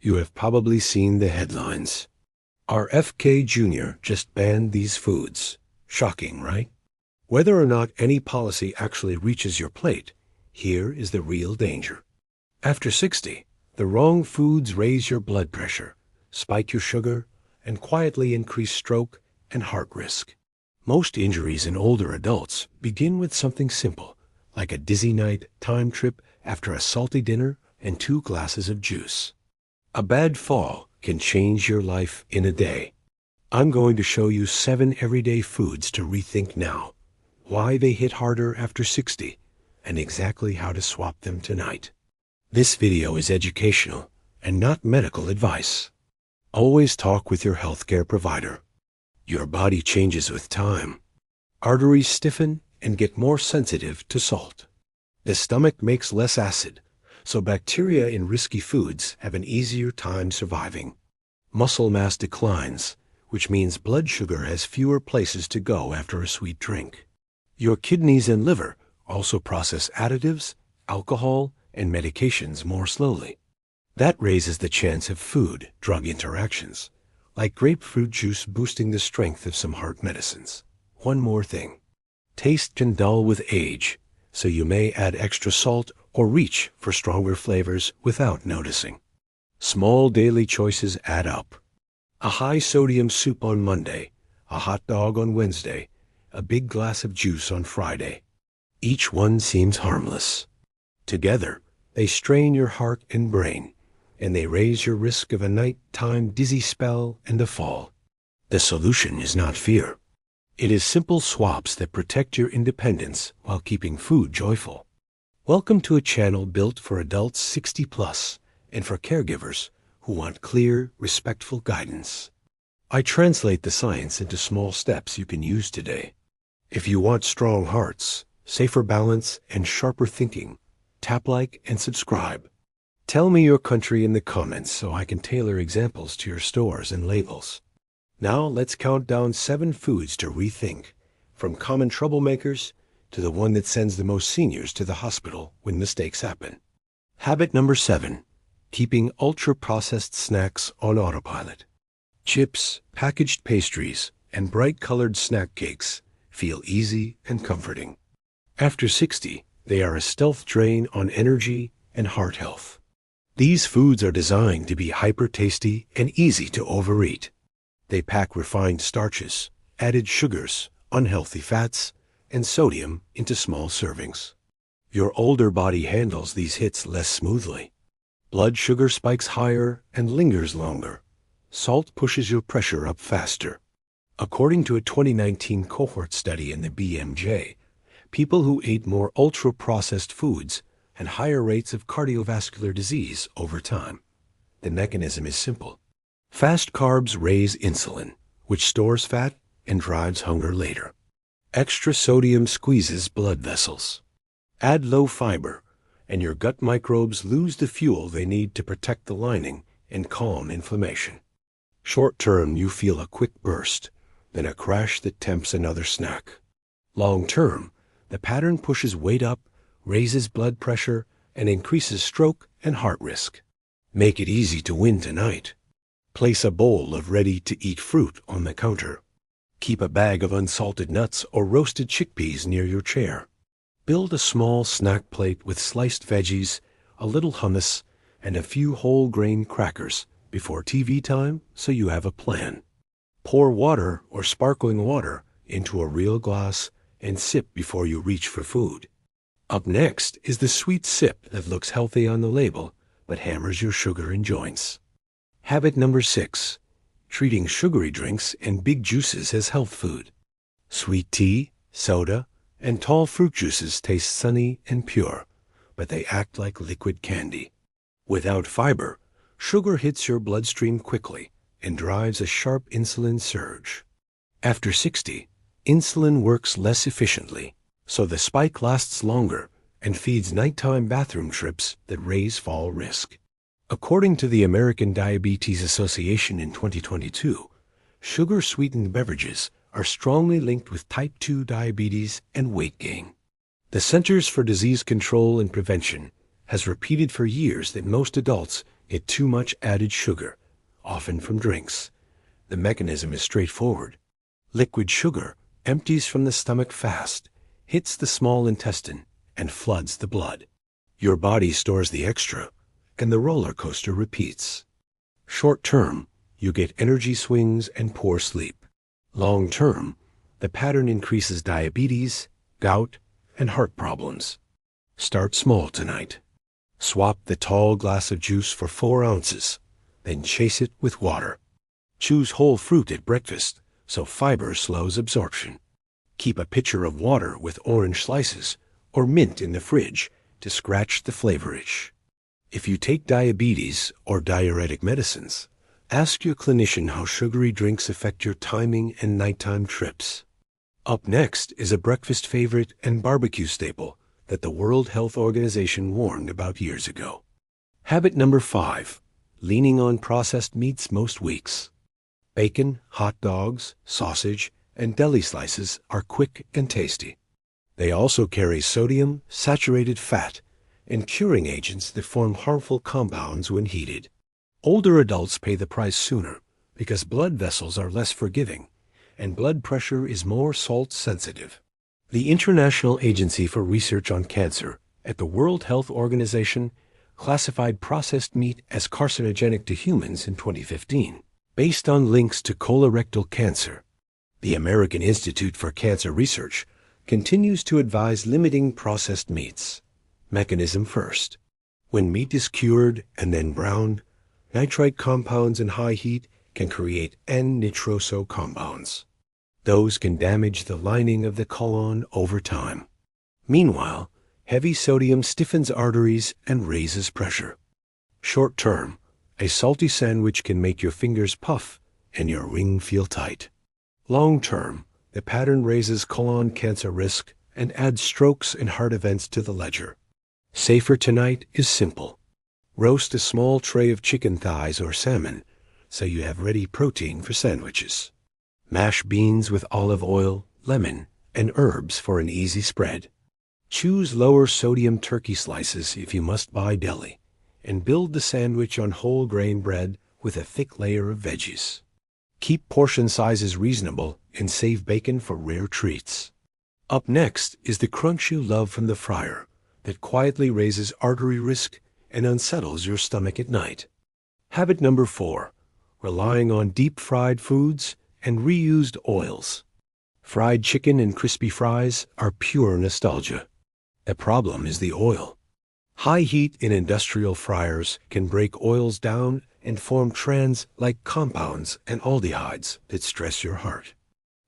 You have probably seen the headlines. RFK Jr. just banned these foods. Shocking, right? Whether or not any policy actually reaches your plate, here is the real danger. After 60, the wrong foods raise your blood pressure, spike your sugar, and quietly increase stroke and heart risk. Most injuries in older adults begin with something simple, like a dizzy night, time trip after a salty dinner and 2 glasses of juice. A bad fall can change your life in a day. I'm going to show you 7 everyday foods to rethink now, why they hit harder after 60, and exactly how to swap them tonight. This video is educational and not medical advice. Always talk with your healthcare provider. Your body changes with time. Arteries stiffen and get more sensitive to salt. The stomach makes less acid, so bacteria in risky foods have an easier time surviving. Muscle mass declines, which means blood sugar has fewer places to go after a sweet drink. Your kidneys and liver also process additives, alcohol, and medications more slowly. That raises the chance of food-drug interactions, like grapefruit juice boosting the strength of some heart medicines. One more thing. Taste can dull with age, so you may add extra salt or reach for stronger flavors without noticing. Small daily choices add up. A high-sodium soup on Monday, a hot dog on Wednesday, a big glass of juice on Friday. Each one seems harmless. Together, they strain your heart and brain, and they raise your risk of a nighttime dizzy spell and a fall. The solution is not fear. It is simple swaps that protect your independence while keeping food joyful. Welcome to a channel built for adults 60 plus and for caregivers who want clear, respectful guidance. I translate the science into small steps you can use today. If you want strong hearts, safer balance, and sharper thinking, tap like and subscribe. Tell me your country in the comments so I can tailor examples to your stores and labels. Now let's count down 7 foods to rethink, from common troublemakers to the one that sends the most seniors to the hospital when mistakes happen. Habit number 7, keeping ultra-processed snacks on autopilot. Chips, packaged pastries, and bright-colored snack cakes feel easy and comforting. After 60, they are a stealth drain on energy and heart health. These foods are designed to be hyper-tasty and easy to overeat. They pack refined starches, added sugars, unhealthy fats, and sodium into small servings. Your older body handles these hits less smoothly. Blood sugar spikes higher and lingers longer. Salt pushes your pressure up faster. According to a 2019 cohort study in the BMJ, people who ate more ultra-processed foods had higher rates of cardiovascular disease over time. The mechanism is simple. Fast carbs raise insulin, which stores fat and drives hunger later. Extra sodium squeezes blood vessels. Add low fiber, and your gut microbes lose the fuel they need to protect the lining and calm inflammation. Short term, you feel a quick burst, then a crash that tempts another snack. Long term, the pattern pushes weight up, raises blood pressure, and increases stroke and heart risk. Make it easy to win tonight. Place a bowl of ready-to-eat fruit on the counter. Keep a bag of unsalted nuts or roasted chickpeas near your chair. Build a small snack plate with sliced veggies, a little hummus, and a few whole grain crackers before TV time so you have a plan. Pour water or sparkling water into a real glass and sip before you reach for food. Up next is the sweet sip that looks healthy on the label but hammers your sugar in joints. Habit number 6, treating sugary drinks and big juices as health food. Sweet tea, soda, and tall fruit juices taste sunny and pure, but they act like liquid candy. Without fiber, sugar hits your bloodstream quickly and drives a sharp insulin surge. After 60, insulin works less efficiently, so the spike lasts longer and feeds nighttime bathroom trips that raise fall risk. According to the American Diabetes Association in 2022, sugar-sweetened beverages are strongly linked with type 2 diabetes and weight gain. The Centers for Disease Control and Prevention has repeated for years that most adults Get too much added sugar, often from drinks. The mechanism is straightforward. Liquid sugar empties from the stomach fast, hits the small intestine, and floods the blood. Your body stores the extra, and the roller coaster repeats. Short term, you get energy swings and poor sleep. Long term, the pattern increases diabetes, gout, and heart problems. Start small tonight. Swap the tall glass of juice for 4 ounces, then chase it with water. Choose whole fruit at breakfast, so fiber slows absorption. Keep a pitcher of water with orange slices or mint in the fridge to scratch the flavor itch. If you take diabetes or diuretic medicines, ask your clinician how sugary drinks affect your timing and nighttime trips. Up next is a breakfast favorite and barbecue staple that the World Health Organization warned about years ago. Habit number 5, leaning on processed meats most weeks. Bacon, hot dogs, sausage, and deli slices are quick and tasty. They also carry sodium, saturated fat, and curing agents that form harmful compounds when heated. Older adults pay the price sooner because blood vessels are less forgiving and blood pressure is more salt sensitive. The International Agency for Research on Cancer at the World Health Organization classified processed meat as carcinogenic to humans in 2015, based on links to colorectal cancer. The American Institute for Cancer Research continues to advise limiting processed meats. Mechanism first. When meat is cured and then browned, nitrite compounds in high heat can create N-nitroso compounds. Those can damage the lining of the colon over time. Meanwhile, heavy sodium stiffens arteries and raises pressure. Short term, a salty sandwich can make your fingers puff and your ring feel tight. Long term, the pattern raises colon cancer risk and adds strokes and heart events to the ledger. Safer tonight is simple. Roast a small tray of chicken thighs or salmon so you have ready protein for sandwiches. Mash beans with olive oil, lemon, and herbs for an easy spread. Choose lower sodium turkey slices if you must buy deli, and build the sandwich on whole grain bread with a thick layer of veggies. Keep portion sizes reasonable and save bacon for rare treats. Up next is the crunch you love from the fryer that quietly raises artery risk and unsettles your stomach at night. Habit number 4, relying on deep-fried foods and reused oils. Fried chicken and crispy fries are pure nostalgia. The problem is the oil. High heat in industrial fryers can break oils down and form trans-like compounds and aldehydes that stress your heart.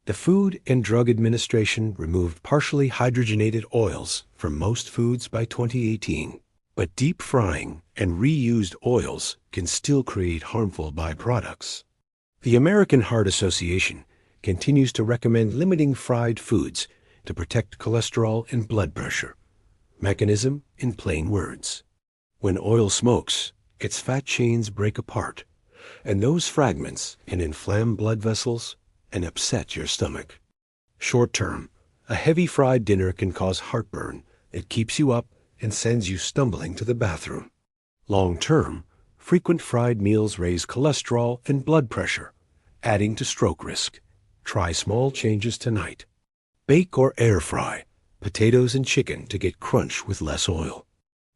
The Food and Drug Administration removed partially hydrogenated oils from most foods by 2018. But deep frying and reused oils can still create harmful byproducts. The American Heart Association continues to recommend limiting fried foods to protect cholesterol and blood pressure. Mechanism in plain words. When oil smokes, its fat chains break apart, and those fragments can inflame blood vessels and upset your stomach. Short term, a heavy fried dinner can cause heartburn that keeps you up and sends you stumbling to the bathroom. Long term, frequent fried meals raise cholesterol and blood pressure, adding to stroke risk. Try small changes tonight. Bake or air fry potatoes and chicken to get crunch with less oil.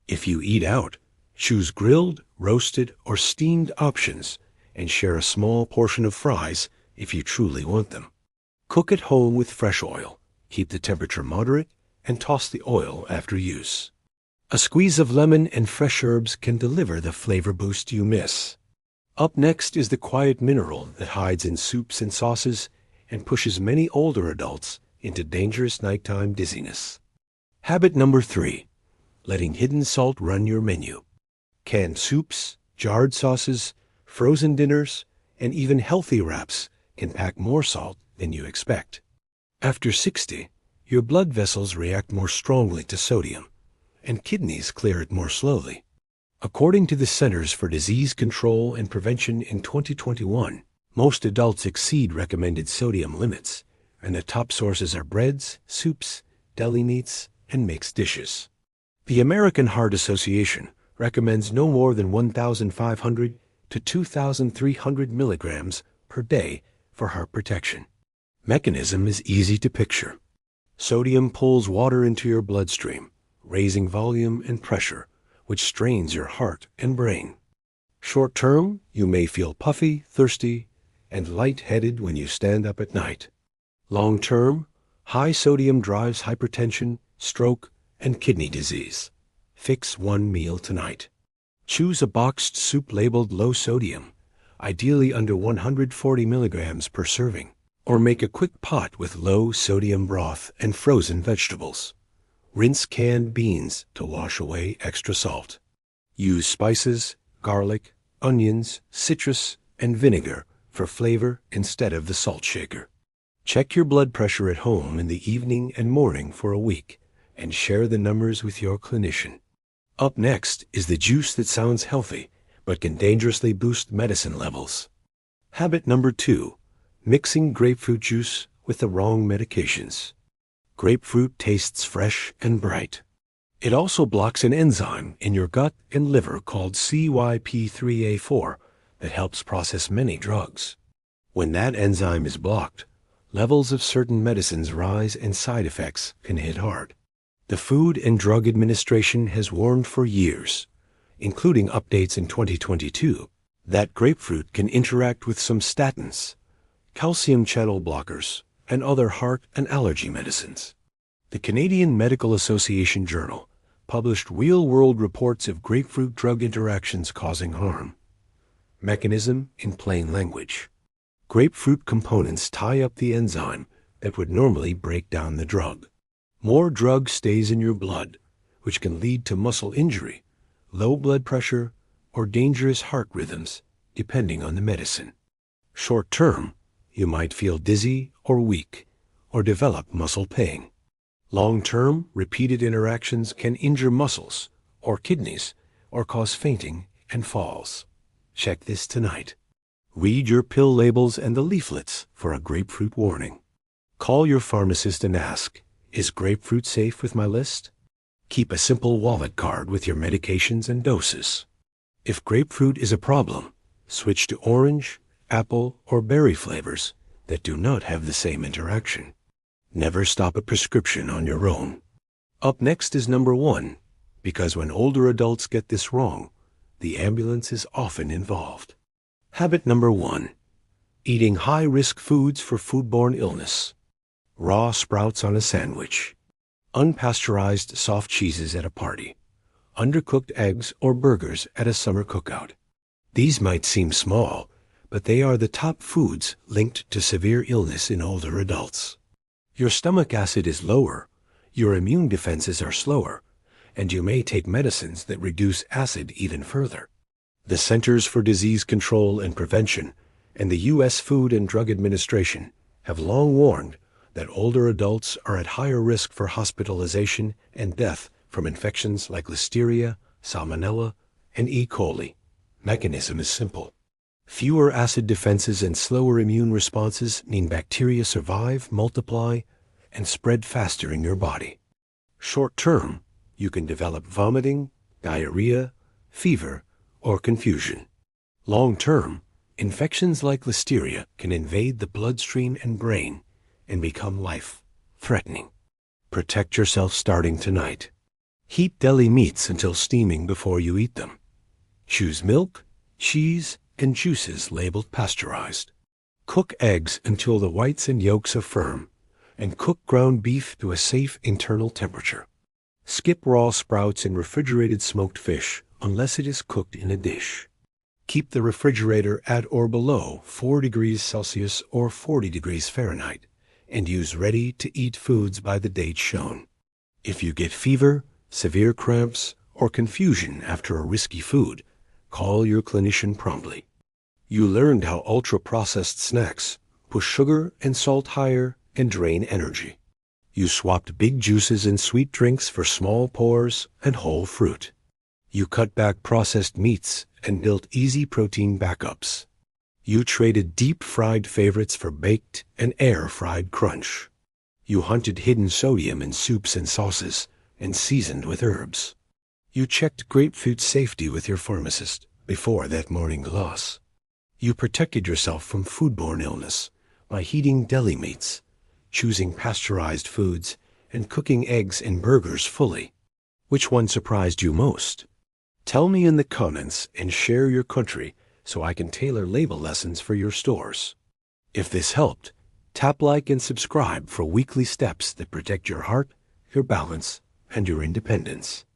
If you eat out, choose grilled, roasted, or steamed options and share a small portion of fries if you truly want them. Cook at home with fresh oil. Keep the temperature moderate and toss the oil after use. A squeeze of lemon and fresh herbs can deliver the flavor boost you miss. Up next is the quiet mineral that hides in soups and sauces and pushes many older adults into dangerous nighttime dizziness. Habit number 3, letting hidden salt run your menu. Canned soups, jarred sauces, frozen dinners, and even healthy wraps can pack more salt than you expect. After 60, your blood vessels react more strongly to sodium, and kidneys clear it more slowly. According to the Centers for Disease Control and Prevention in 2021, most adults exceed recommended sodium limits, and the top sources are breads, soups, deli meats, and mixed dishes. The American Heart Association recommends no more than 1,500 to 2,300 milligrams per day for heart protection. Mechanism is easy to picture. Sodium pulls water into your bloodstream, raising volume and pressure, which strains your heart and brain. Short term, you may feel puffy, thirsty, and lightheaded when you stand up at night. Long term, high sodium drives hypertension, stroke, and kidney disease. Fix one meal tonight. Choose a boxed soup labeled low sodium, ideally under 140 milligrams per serving, or make a quick pot with low sodium broth and frozen vegetables. Rinse canned beans to wash away extra salt. Use spices, garlic, onions, citrus, and vinegar for flavor instead of the salt shaker. Check your blood pressure at home in the evening and morning for a week and share the numbers with your clinician. Up next is the juice that sounds healthy but can dangerously boost medicine levels. Habit number 2, mixing grapefruit juice with the wrong medications. Grapefruit tastes fresh and bright. It also blocks an enzyme in your gut and liver called CYP3A4 that helps process many drugs. When that enzyme is blocked, levels of certain medicines rise and side effects can hit hard. The Food and Drug Administration has warned for years, including updates in 2022, that grapefruit can interact with some statins, calcium channel blockers, and other heart and allergy medicines. The Canadian Medical Association Journal published real-world reports of grapefruit drug interactions causing harm. Mechanism in plain language. Grapefruit components tie up the enzyme that would normally break down the drug. More drug stays in your blood, which can lead to muscle injury, low blood pressure, or dangerous heart rhythms, depending on the medicine. Short term, you might feel dizzy or weak, or develop muscle pain. Long term, repeated interactions can injure muscles or kidneys, or cause fainting and falls. Check this tonight. Read your pill labels and the leaflets for a grapefruit warning. Call your pharmacist and ask, is grapefruit safe with my list? Keep a simple wallet card with your medications and doses. If grapefruit is a problem, switch to orange, apple, or berry flavors that do not have the same interaction. Never stop a prescription on your own. Up next is number 1, because when older adults get this wrong, the ambulance is often involved. Habit number 1, eating high-risk foods for foodborne illness. Raw sprouts on a sandwich, unpasteurized soft cheeses at a party, undercooked eggs or burgers at a summer cookout. These might seem small, but they are the top foods linked to severe illness in older adults. Your stomach acid is lower, your immune defenses are slower, and you may take medicines that reduce acid even further. The Centers for Disease Control and Prevention and the U.S. Food and Drug Administration have long warned that older adults are at higher risk for hospitalization and death from infections like Listeria, Salmonella, and E. coli. Mechanism is simple. Fewer acid defenses and slower immune responses mean bacteria survive, multiply, and spread faster in your body. Short term, you can develop vomiting, diarrhea, fever, or confusion. Long term, infections like Listeria can invade the bloodstream and brain and become life-threatening. Protect yourself starting tonight. Heat deli meats until steaming before you eat them. Choose milk, cheese, and juices labeled pasteurized. Cook eggs until the whites and yolks are firm, and cook ground beef to a safe internal temperature. Skip raw sprouts and refrigerated smoked fish unless it is cooked in a dish. Keep the refrigerator at or below 4 degrees Celsius or 40 degrees Fahrenheit, and use ready-to-eat foods by the date shown. If you get fever, severe cramps, or confusion after a risky food, call your clinician promptly. You learned how ultra-processed snacks push sugar and salt higher and drain energy. You swapped big juices and sweet drinks for small pours and whole fruit. You cut back processed meats and built easy protein backups. You traded deep-fried favorites for baked and air-fried crunch. You hunted hidden sodium in soups and sauces and seasoned with herbs. You checked grapefruit safety with your pharmacist before that morning loss. You protected yourself from foodborne illness by heating deli meats, choosing pasteurized foods, and cooking eggs and burgers fully. Which one surprised you most? Tell me in the comments and share your country so I can tailor label lessons for your stores. If this helped, tap like and subscribe for weekly steps that protect your heart, your balance, and your independence.